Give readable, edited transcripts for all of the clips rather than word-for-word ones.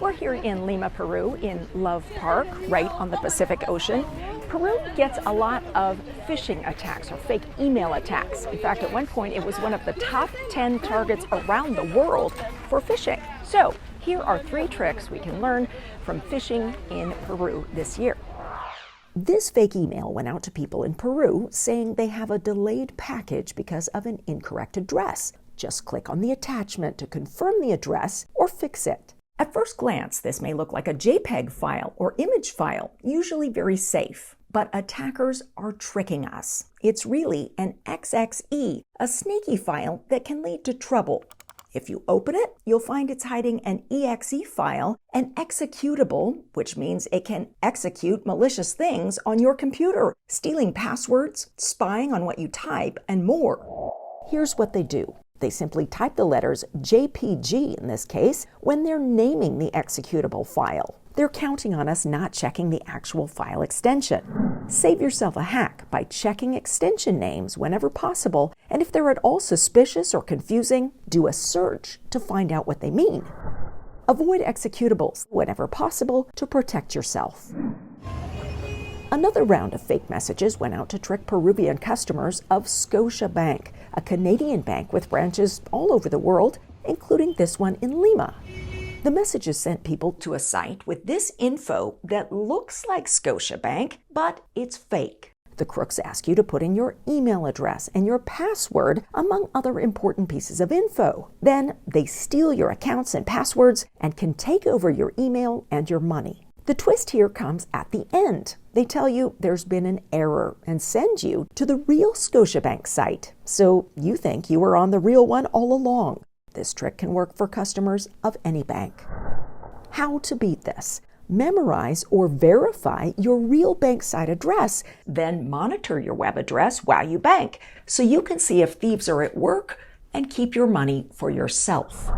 We're here in Lima, Peru, in Love Park, right on the Pacific Ocean. Peru gets a lot of phishing attacks or fake email attacks. In fact, at one point, it was one of the top 10 targets around the world for phishing. So here are 3 tricks we can learn from phishing in Peru this year. This fake email went out to people in Peru saying they have a delayed package because of an incorrect address. Just click on the attachment to confirm the address or fix it. At first glance, this may look like a JPEG file or image file, usually very safe. But attackers are tricking us. It's really an XXE, a snaky file that can lead to trouble. If you open it, you'll find it's hiding an EXE file, an executable, which means it can execute malicious things on your computer, stealing passwords, spying on what you type, and more. Here's what they do. They simply type the letters JPG in this case when they're naming the executable file. They're counting on us not checking the actual file extension. Save yourself a hack by checking extension names whenever possible, and if they're at all suspicious or confusing, do a search to find out what they mean. Avoid executables whenever possible to protect yourself. Another round of fake messages went out to trick Peruvian customers of Scotiabank, a Canadian bank with branches all over the world, including this one in Lima. The messages sent people to a site with this info that looks like Scotiabank, but it's fake. The crooks ask you to put in your email address and your password, among other important pieces of info. Then they steal your accounts and passwords and can take over your email and your money. The twist here comes at the end. They tell you there's been an error and send you to the real Scotiabank site. So you think you were on the real one all along. This trick can work for customers of any bank. How to beat this? Memorize or verify your real bank site address, then monitor your web address while you bank so you can see if thieves are at work and keep your money for yourself.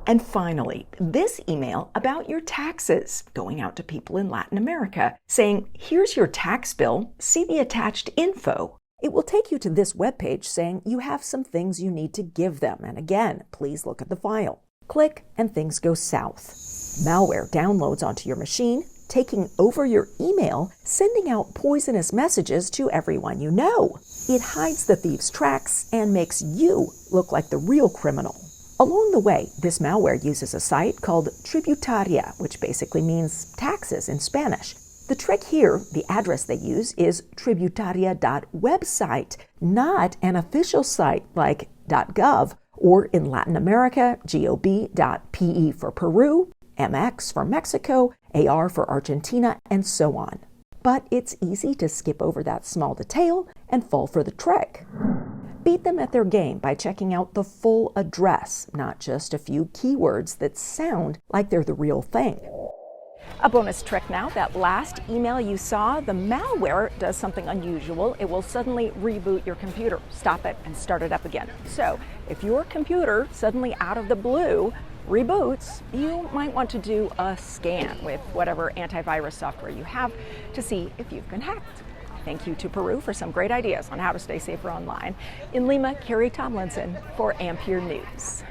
And finally, this email about your taxes going out to people in Latin America saying, here's your tax bill, see the attached info. It will take you to this webpage saying you have some things you need to give them. And again, please look at the file. Click and things go south. Malware downloads onto your machine, taking over your email, sending out poisonous messages to everyone you know. It hides the thief's tracks and makes you look like the real criminal. Along the way, this malware uses a site called Tributaria, which basically means taxes in Spanish. The trick here, the address they use, is tributaria.website, not an official site like .gov, or in Latin America, gov.pe for Peru, MX for Mexico, AR for Argentina, and so on. But it's easy to skip over that small detail and fall for the trick. Beat them at their game by checking out the full address, not just a few keywords that sound like they're the real thing. A bonus trick now, that last email you saw, the malware does something unusual. It will suddenly reboot your computer, stop it, and start it up again. So if your computer suddenly out of the blue reboots, you might want to do a scan with whatever antivirus software you have to see if you've been hacked. Thank you to Peru for some great ideas on how to stay safer online. In Lima, Carrie Tomlinson for Ampere News.